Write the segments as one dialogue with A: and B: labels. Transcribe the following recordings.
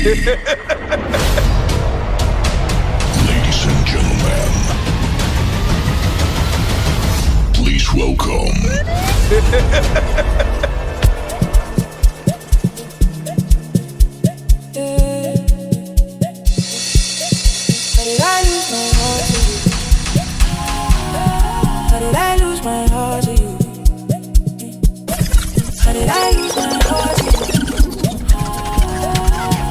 A: Ladies and gentlemen, please welcome.
B: How did I lose my heart to you? How did I lose my heart to you? How did I lose my heart to you?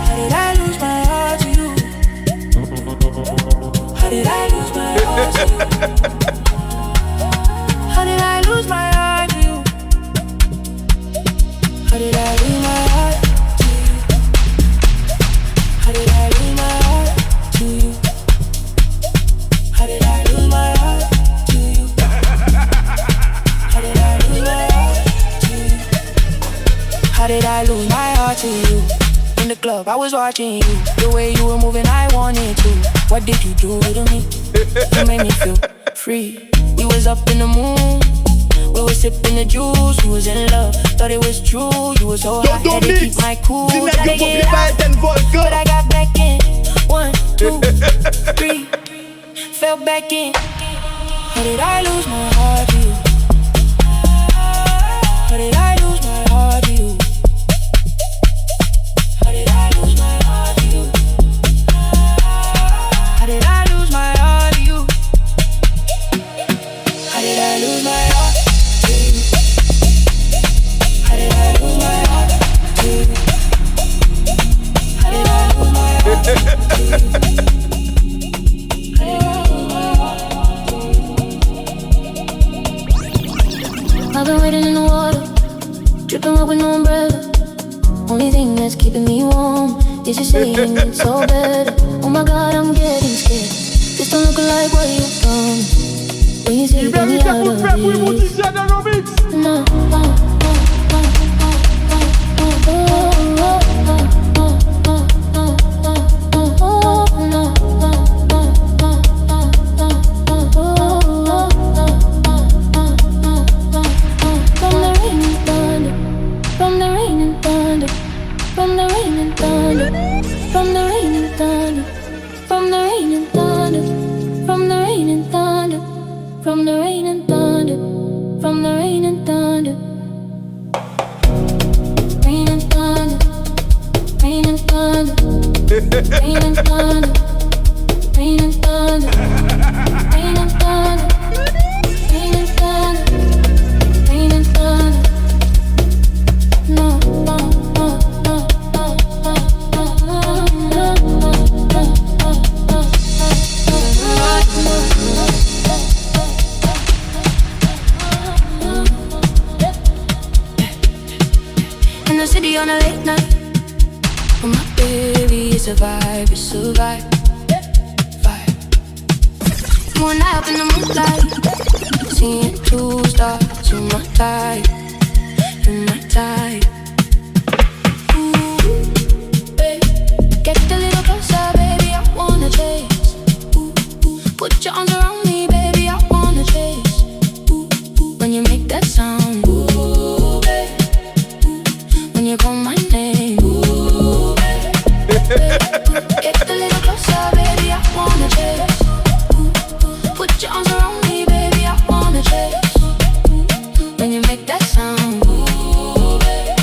B: How did I lose my heart to you? How did I lose my heart to you? How did I lose my heart to you? How did I lose my heart to you? How did I lose my heart to you? How did I lose my heart to you? How did I lose my heart to you? In the club, I was watching you. The way you were moving, I wanted to. What did you do to me? You made me feel free. We was up in the moon. We was sipping the juice. We was in love. Thought it was true. You was so hot, had to keep my cool. Try to get out, but I got back in. 1, 2, 3. Fell back in. How did I lose my heart to you? How did I lose my heart to you? How did I lose my heart to you? How did I lose my heart to you? How did I lose my heart to you? How did I lose my heart to you? How did I lose my heart to you?
C: I've been waiting in the water, dripping wet with no umbrella. Only thing that's keeping me warm is you saying it's all better. Oh my God, I'm getting scared. This don't look like what you've done. When you say you get me out of here. No,
B: When you make that sound, ooh, baby.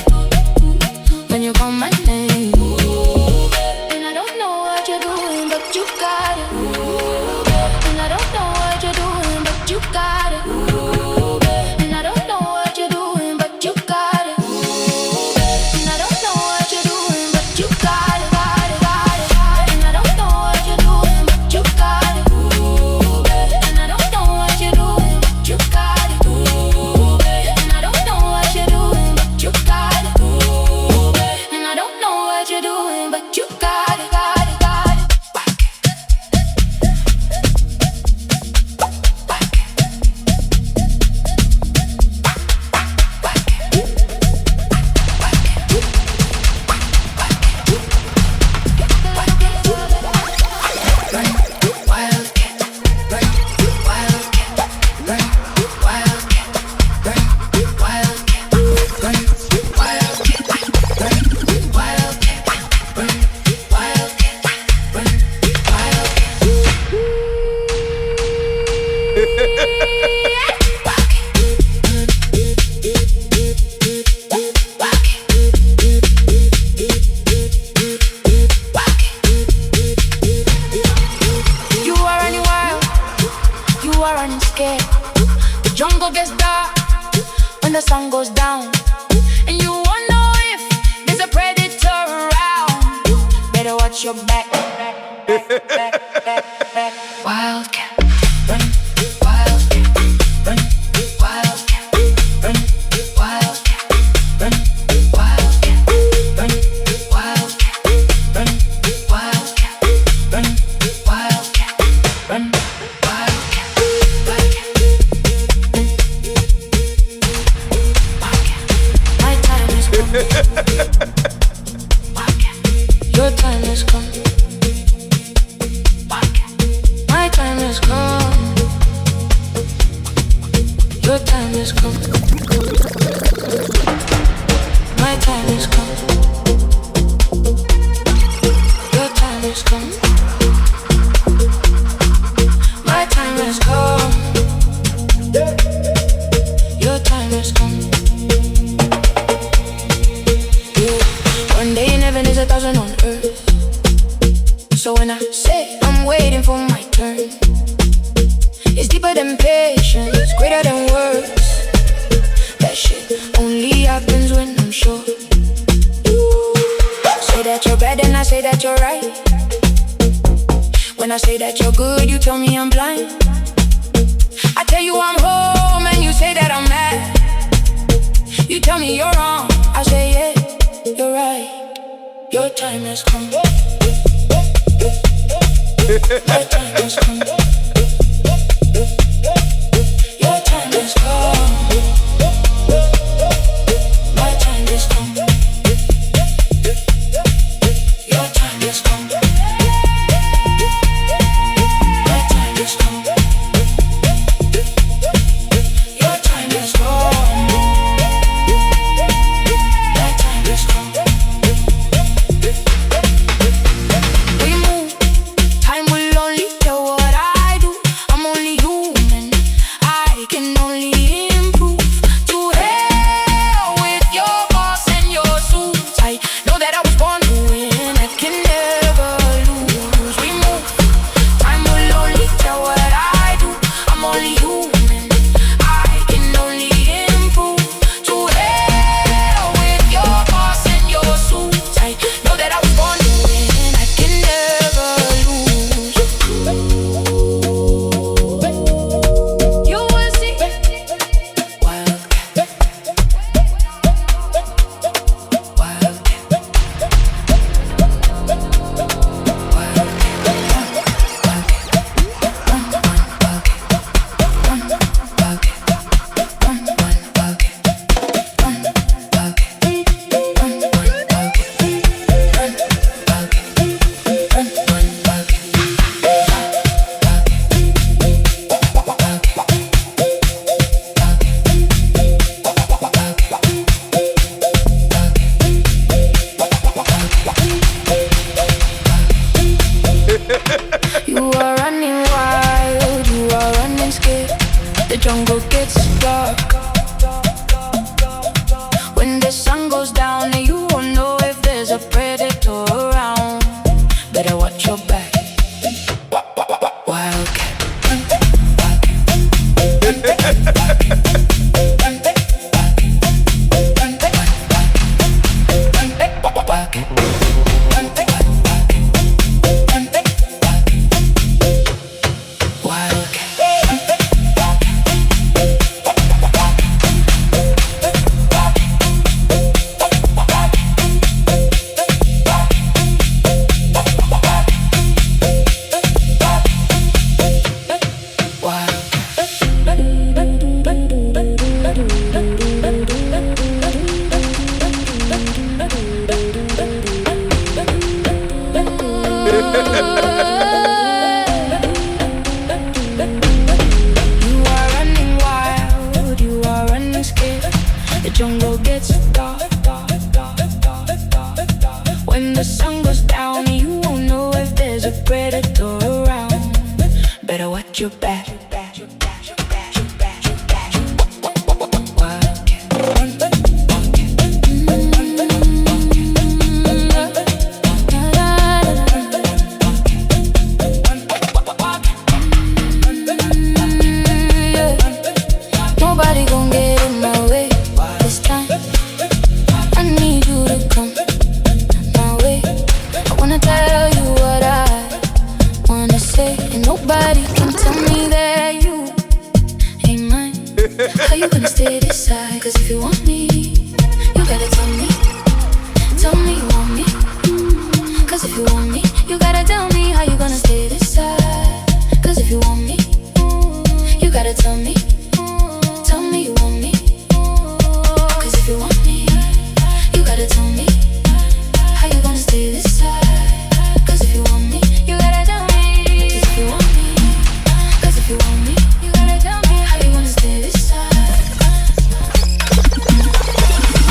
C: gets dark, when the sun goes down, and you wonder if there's a predator around, better watch your back. Wildcat, run, wildcat, run, wildcat, run, wildcat, run, wildcat, run, wildcat, run, wildcat, run, wildcat, run, wildcat, wildcat. My time is come. Your time has come. My time has come. Your time has come. My time has come. Your time has come. My time has come. Your time has come. Yeah. One day in heaven is 1,000 on earth. So when I say I'm waiting for my turn, it's deeper than patience, greater than words. That shit only happens when I'm sure. Say that you're bad and I say that you're right. When I say that you're good, you tell me I'm blind. I tell you I'm home and you say that I'm mad. You tell me you're wrong, I say yeah, you're right. Your time has come. My time has come. Your time has come. My time has come. Your time has come. My time has come. Your time has come. My time has come. We move. Time will only tell what I do. I'm only human. I can only improve. To hell with your boss and your suits. I know that I was born to win. I can never lose. We move. Time will only tell what I do. I'm only human. I can only improve. To hell with your boss and your suits. I know that I was born to win. I can never lose. You will see. Wildcat. You are running wild, you are running scared. The jungle gets dark. When the sun goes down and you won't know if there's a predator around. Better watch your back. Wildcat. You are running wild, you are running scared. The jungle gets dark. When the sun goes down, you won't know if there's a predator around. Better watch your back. Nobody stay this side? Cause if you want me, you gotta tell me. Tell me you want me. Cause if you want me, you gotta tell me how you gonna stay this side. Cause if you want me, you gotta tell me. Tell me you want me. Cause if you want me, you gotta tell me how you gonna stay this side. Cause if you want me, you gotta tell me. Cause if you want me, cause if you want me, you gotta tell me how you gonna stay this side.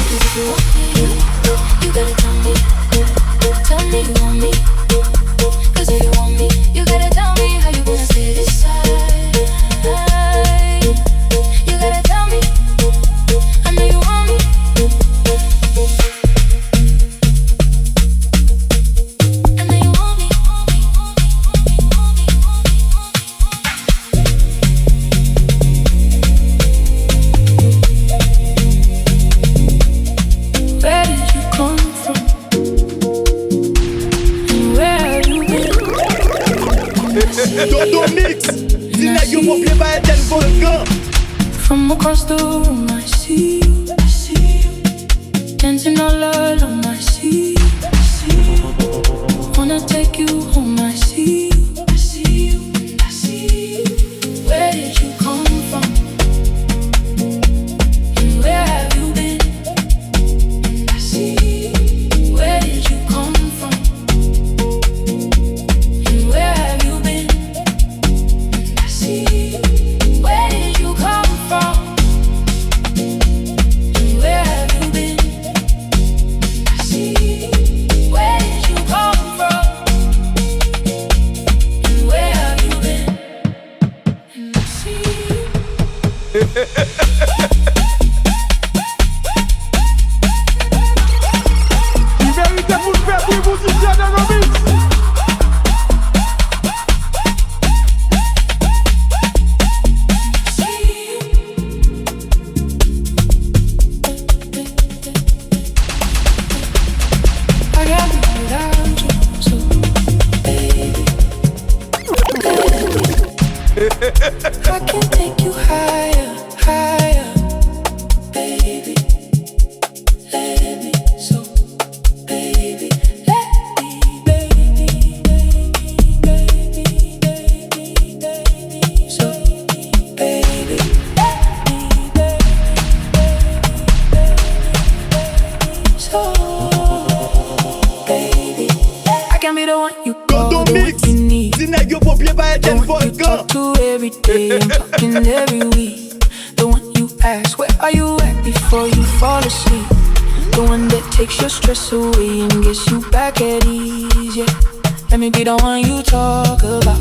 C: Cause if you want me, you gotta tell me. Tell me you want me. Cause if you want me, you gotta tell me how you gonna stay this side. You gotta tell me. I know you want me. I know you want me. Where did you come from? And where have you been?
D: DODO Mixxx, Zina yo mo play by den volcan.
C: From across the room I see you, I see you. Dancing all alone I see you, I see you. Wanna take you home I see you, I see you, I see you. Where did you come from? And where have you been? I see you. Where did you come from? And where have you been? I see you. Where did you come from? And where have you been? I see you. Where did you come from? And where have you been? And I see you.
D: Il méritait pour le faire pour les musiciens de remix.
C: I can't be without you, so baby, I can take you higher, higher, baby. Let me, so baby, let me, baby, baby, baby, baby, so baby, let me, baby, so baby, I can be the one you call,
D: DODO
C: the one
D: Mixxx,
C: you need.
D: Zina yo mo play by
C: The
D: den
C: one you
D: volcan.
C: talk to every day and talking every week. The one you ask, where are you at before you fall asleep. The one that takes your stress away and gets you back at ease, yeah. Let me be the one you talk about.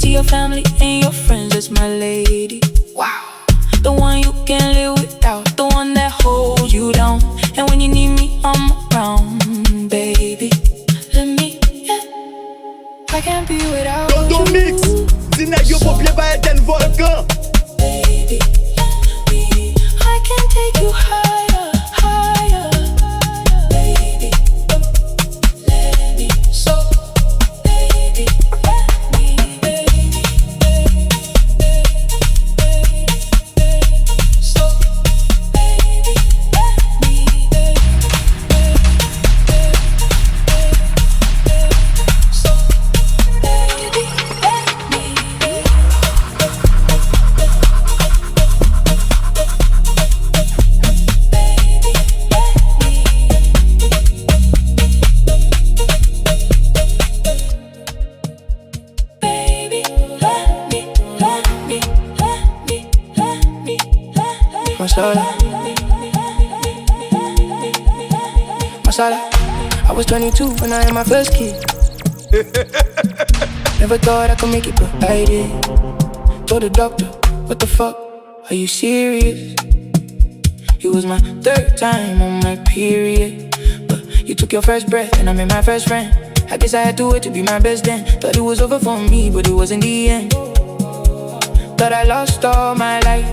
C: To your family and your friends, that's my lady. Wow. The one you can't live without. The one that holds you down. And when you need me, I'm around, baby. Let me, yeah. I can't be without
D: DODO
C: you.
D: Mixxx, Zina yo mo play by den volcan.
C: Baby, let me. I can take you higher, higher. Baby, let me. So, baby, let me. Baby, so, baby, let me. So, baby, let me. Masala, Masala. I was 22 when I had my first kid. Never thought I could make it, but I did. Told the doctor, what the fuck, are you serious? It was my third time on my period. But you took your first breath and I made my first friend. I guess I had to wait to be my best then. Thought it was over for me, but it wasn't the end. Thought I lost all my life.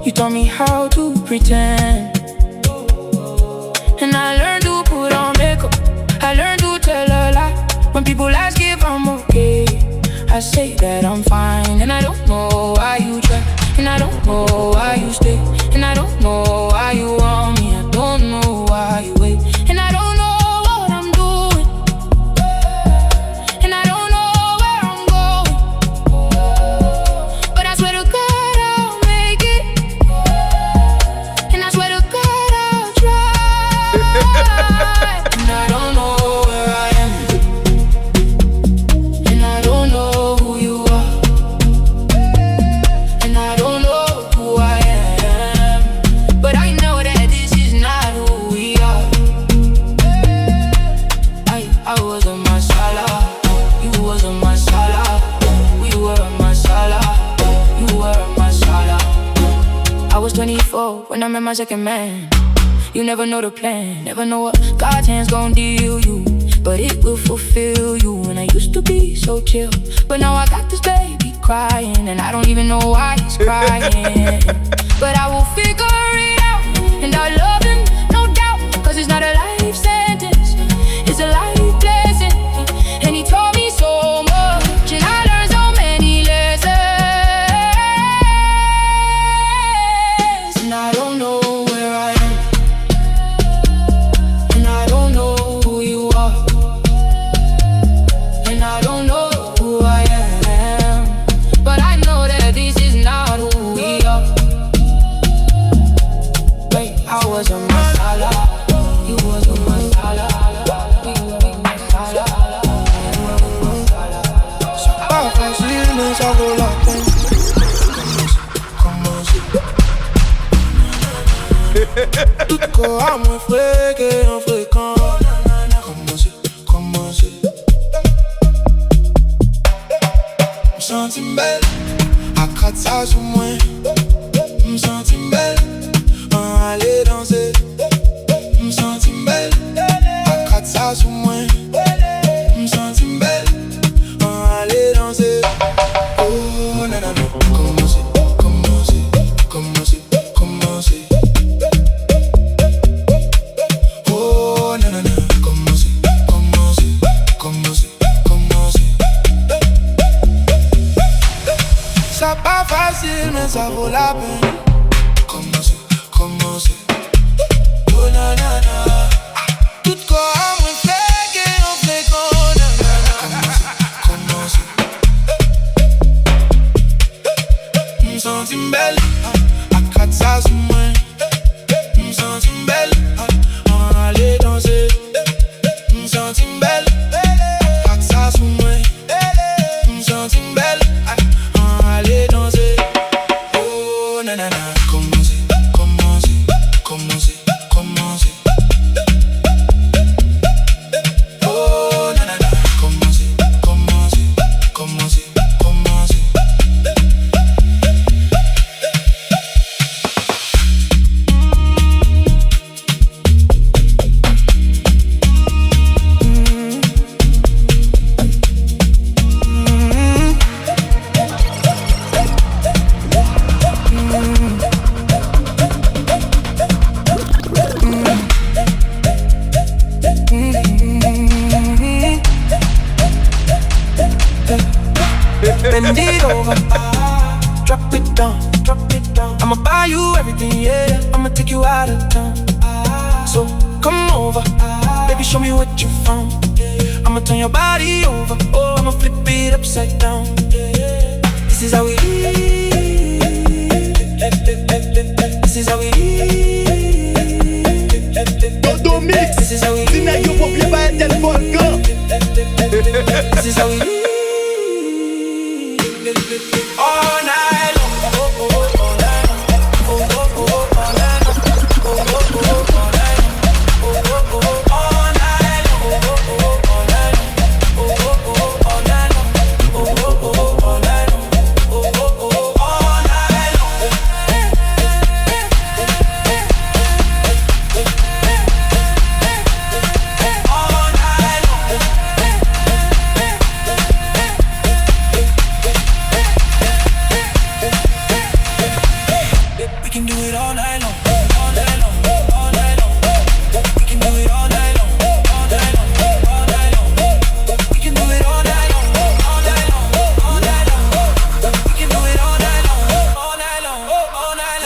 C: You taught me how to pretend. And I learned to put on makeup. I learned to tell a lie. When people ask if I'm okay, I say that I'm fine. And I don't know why you try. And I don't know why you stay, and I don't know why you want me. I don't know why you wait, and I don't know what I'm doing, and I don't know where I'm going, but I swear to God I'll make it, and I swear to God I'll try. And I don't know where I am, and I don't know who you are, and I don't know who I am, but I know that this is not who we are. I was a masala, you was a masala, we were a masala, you were a masala. I was 24 when I met my second man. You never know the plan, never know what God's hands gon' deal you, but it will fulfill you. And I used to be so chill, but now I got this baby crying, and I don't even know why he's crying. But I will figure it out, and I love him, no doubt, cause it's not a life sentence, it's a life blessing. And he taught me so much, and I learned so many lessons. And I don't know where I am, and I don't know who you are, and I don't know who I am, but I know that this is not who we are. Wait, I was a masala, you was a masala, we were a masala, you were a masala.
E: C'est pas facile mais ça vaut la peine. Commencer. Tout corps à moins fréqué, infréquent. Commencer. Me senti belle, à 4 ça sous moi. Me senti belle, aller danser. Me senti belle, à 4 ça sous moi. Me senti belle, aller danser. Oh nanana, commencer. Oh nanana, commencer. Ça pas facile mais ça vaut la peine. Commencer. Oh nanana, tout corps à moins fléqué, en fléquant. Nanana, commencer. Me senti belle, à 4 ça sous moi. Me senti belle, aller danser. Me senti belle, à 4 ça sous moi. Me senti belle, aller danser. Oh nanana, commencer. Oh nanana, commencer. Bend it over, drop it down. I'ma buy you everything, yeah. I'ma take you out of town. So come over, baby, show me what you found. I'ma turn your body over, oh, I'ma flip it upside down. This is how we live. This is how we live.
D: DODO Mixxx.
E: This is how we
D: Dis nèg yo pou pli pa etel volcan.
E: This is how we live. All night long. All night long. All night long. All night long. All night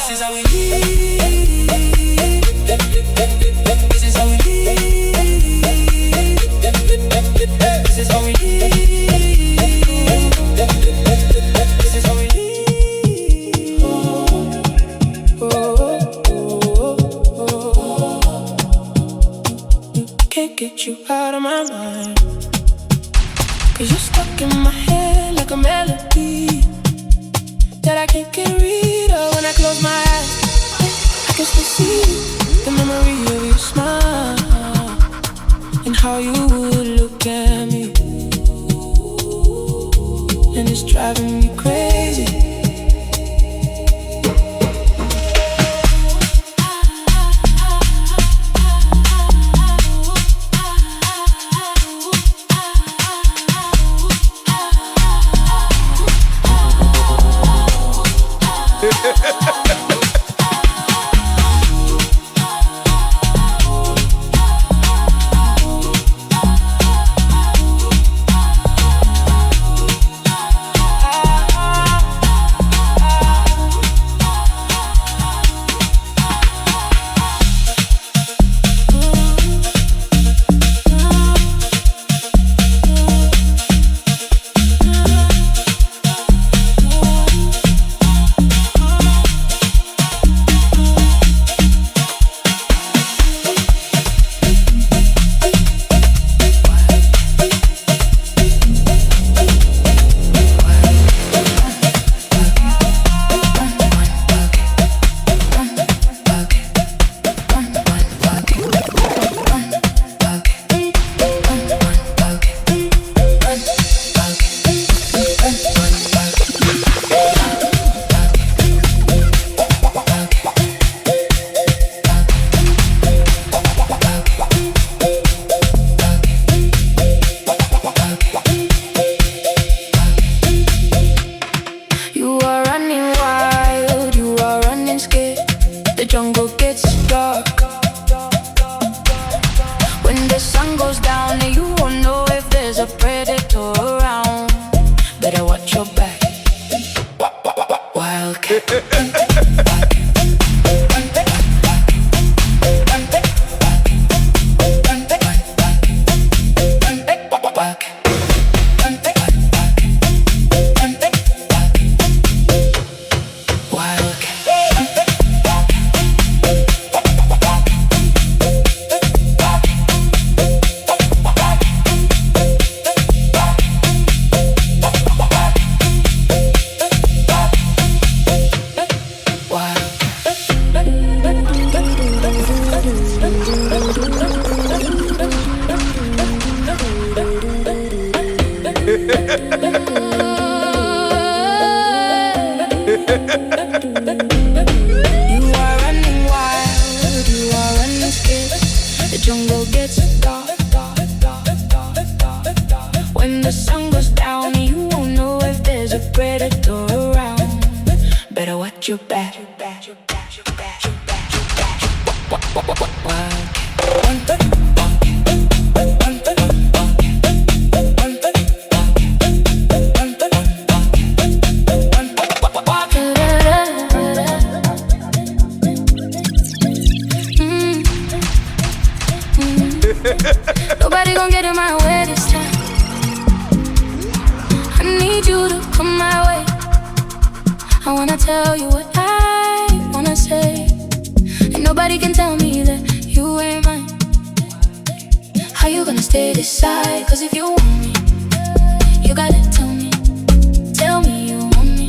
E: This is how we live. This is how we live. This is how we live. This is how we live. Can't get you out of my mind, 'cause you're stuck in my head like a melody that I can't get rid of. When I close my eyes, I can still see the memory of your smile and how you would look at me, and it's driving me crazy.
C: Nobody gon' get in my way this time. I need you to come my way. I wanna tell you what I wanna say, and nobody can tell me that you ain't mine. How you gonna stay this side? 'Cause if you want me, you gotta tell me you want me.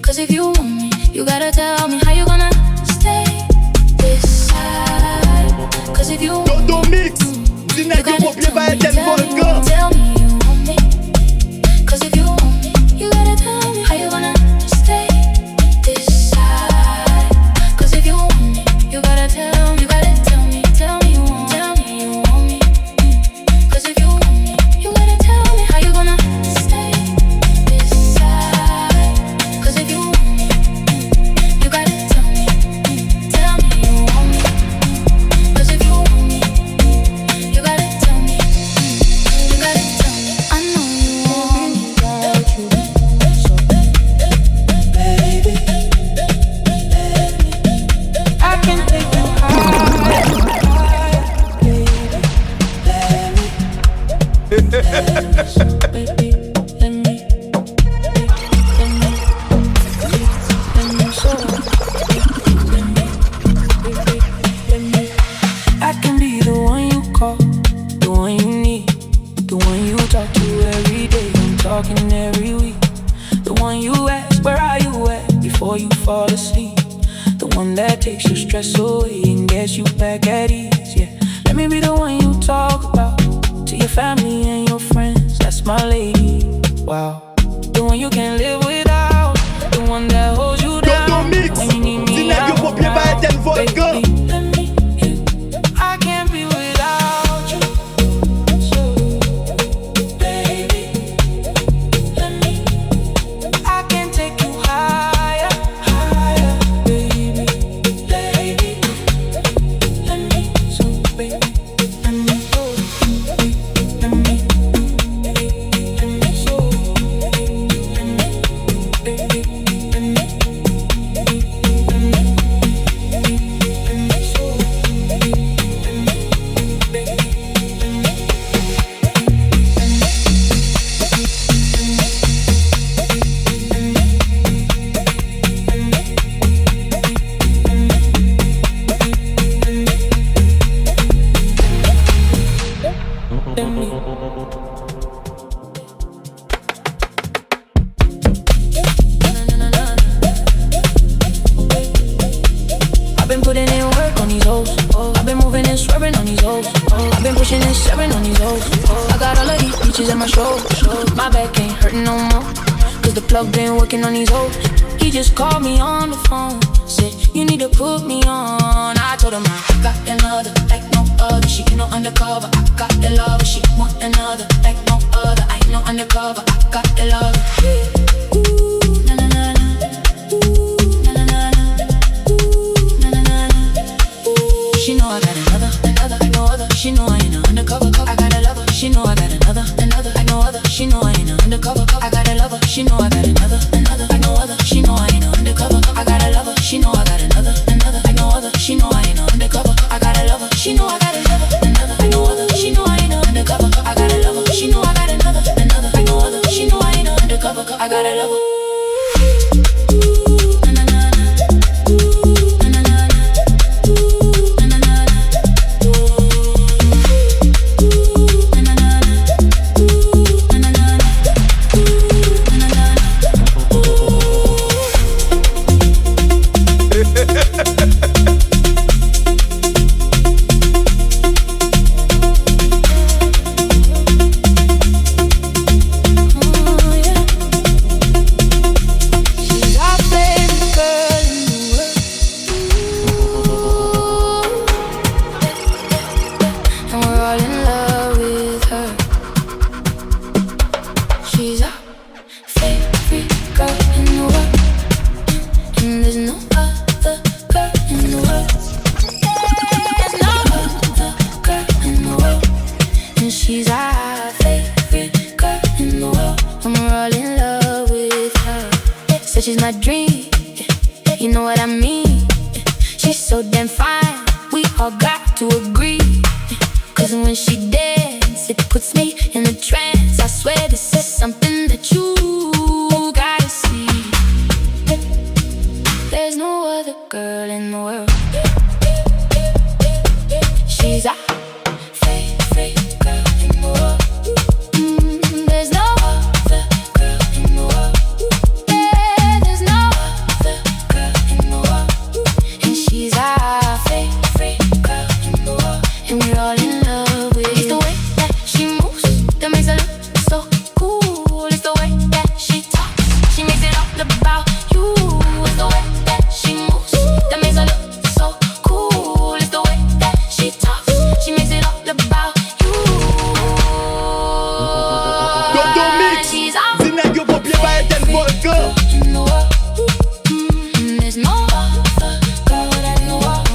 C: 'Cause if you want me, you gotta tell me how you gonna stay this side. 'Cause if you want
D: DODO Mixxx,
C: you gotta tell me you want me. 'Cause if you want me, you gotta tell me how you gonna stay this side. 'Cause if you want me, you gotta tell me you want me. 'Cause if you want me, you gotta tell me how you gonna stay this side. 'Cause if you want me, you gotta tell me you want me. 'Cause if you want me, you gotta tell me, I know
E: I can be the one you call, the one you need, the one you talk to every day, I'm talking every week. The one you ask, where are you at, before you fall asleep. The one that takes your stress away and gets you back at ease, yeah. Let me be the one you talk about to your family and your friends, that's my lady, wow. The one you can't live without, the one that holds you down.
D: DODO Mixxx,
E: when you need me
D: Zina
E: out
D: Yo Popie ba eten volcan.
E: I can't be without you. So, baby, let me. I can take you higher, higher, baby, baby, let me. So, baby, let me go, let me, let me so, let me, baby, let me, so. I've been putting in work on these hoes. I've been moving and swerving on these hoes. I've been pushing and shoving on these hoes. I got all of these bitches in my show. My back ain't hurting no more, cause the plug been working on these hoes. He just called me on the phone, said you need to put me on. I told him I got another like no other. She ain't no undercover, I got the love. She want another like no other. I ain't no undercover, I got the love. Ooh, na na na na. Ooh, na na na na. Ooh, na na na na. She know I got another, no other. She know I ain't no undercover, I got a lover. She know I got another, like no other. She know I ain't no undercover, I got a lover. She know I got another, like no other. She know I ain't no undercover, I got a lover. She know I got another, like no other. She know I ain't no undercover, I got a lover. She know I got another, like no other. She know I ain't no undercover, I got a lover. She know I got another, like no other. She know I ain't no undercover, I got a lover. She's my dream, you know what I mean. She's so damn fine, we all got to agree. Cause when she dances, it puts me in a trance. I swear this is something that you gotta see. There's no other girl in the world. She's our favorite girl in the world. There's no other girl in the world. Yeah, there's no other girl in the world. And she's our favorite girl in the world. And we're all in love with it. It's the way that she moves that makes her look so cool. It's the way that she talks, she makes it all about you. It's the way that she moves that makes her look so cool. It's the way that she talks, she makes it all about you.
D: DODO Mixxx,
E: She's all
D: Zina Yo Popie ba eten volcan.
E: in the world. There's no other girl that in the world.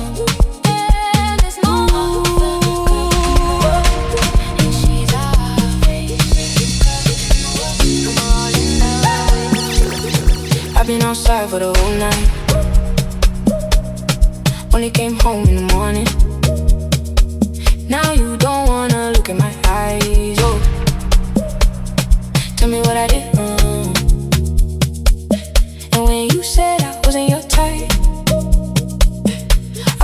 E: Yeah, there's no other girl. And she's our favorite girl in the world. I'm all in love with her. I've been outside for the whole night. Only came home in the morning. Now you don't wanna look in my eyes, oh.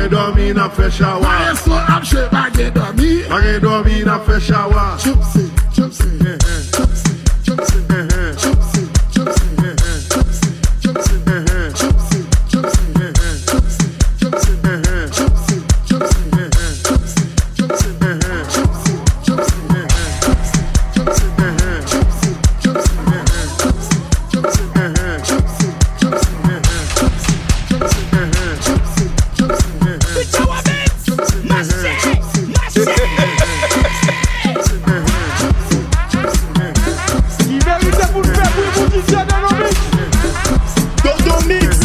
F: Bagay dormi na fe shawa.
A: Maestro apche bagay dormi.
F: Bagay dormi na fe shawa.
A: Chupsi, chupsi, chupsi, chupsi, chupsi, chupsi, chupsi, chupsi, chupsi, chupsi, chupsi, chupsi, chupsi,
D: DODO Mixxx,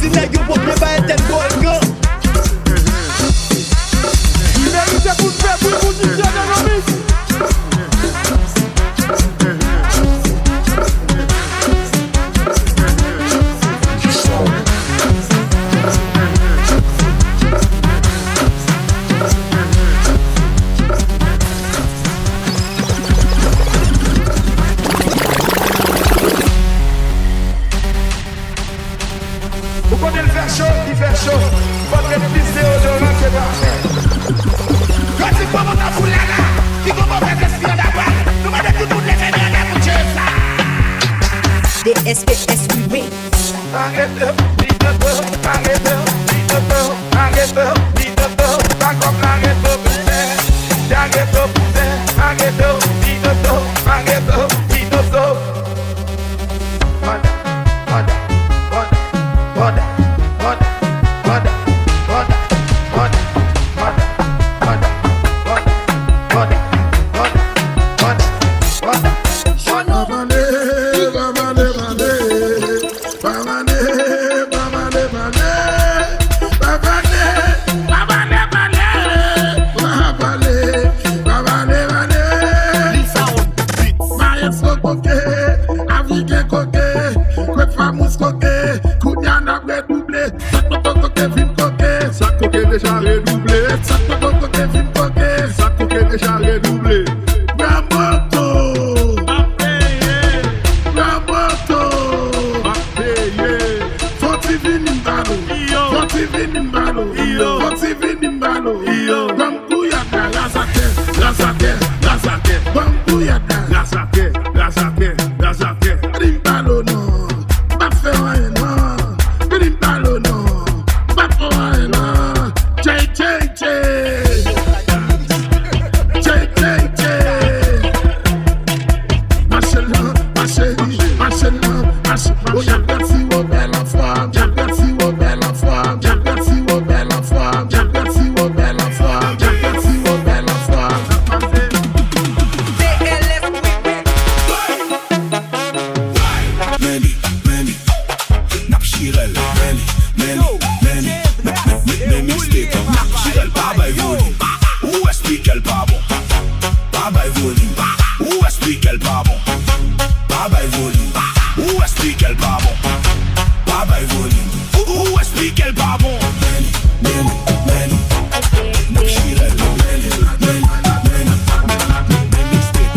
D: si nèg yo pour bien pas être volcan.
G: Il mérite pour faire pour positionner le mix.
E: Vous connaissez le faire chaud, il fait chaud. Votre fils déodorant qui est parfait. Quand tu peux monter à Foulana, tu peux monter à Espionne d'abord. Nous mettons tout le monde les fait bien à boucher ça.
H: DSPS, oui.
E: Arrête, vite de peu, arrête, vite de peu, arrête, vite de peu. Pas comme l'arrête, putain. J'arrête, putain, arrête, vite de peu, arrête, vite de peu.
F: Déjà redoublé, ça coquet déjà redoublé.
A: Raboto, faut-il venir mbalo, faut-il venir mbalo, faut-il venir mbalo. Bambouillata, lazake, lazake, lazake, bambouillata,
F: Lazake, lazake, lazake.
A: rimbalo non, pas faire rien non, rimbalo non, pas faire rien non. Jay, Jay, Jay, Jay, Jay, Jay. Ma chérie, ma chérie, ma chérie, ma chérie. Oh, j'aperçois vos belles femmes, j'aperçois vos belles femmes, j'aperçois vos belles femmes, j'aperçois vos belles femmes, j'aperçois vos belles femmes.
I: Many, many, Napshirel, many, many, many, mixtape, Napshirel, Baba Voli, où explique le pas bon, Baba Voli, où explique le pas bon, Baba Voli, où explique le pas bon, Baba Voli, où explique le pas bon, many, many, Napshirel, many, many, many, mixtape.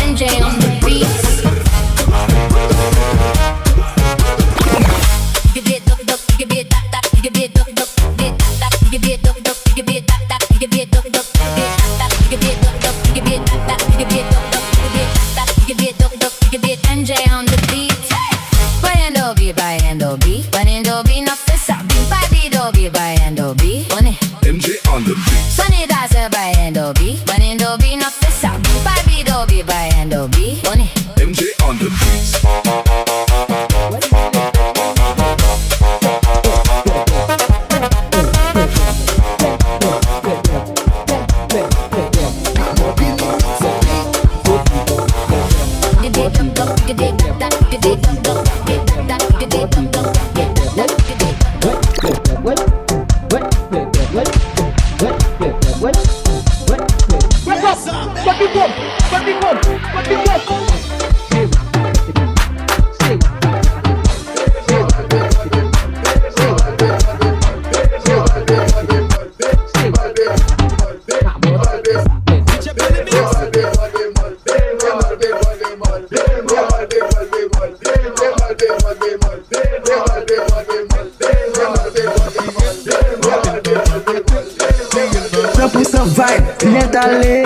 C: NJ on the beat. You get duck duck, you get duck duck, you get duck duck, get duck duck, you get duck duck, you get duck duck, you get duck duck, you get duck duck, you get duck duck, you get duck duck, you get duck duck, you get NJ on the beat. By N-O-B, not the sub. By B-Do-B, by N-O-B, money.
I: MJ on the beat.
C: Sunny Dazzle by N-O-B, not the sub. By B-Do-B, by N-O-B, money.
I: MJ on the beat.
H: Vibe, bien talé.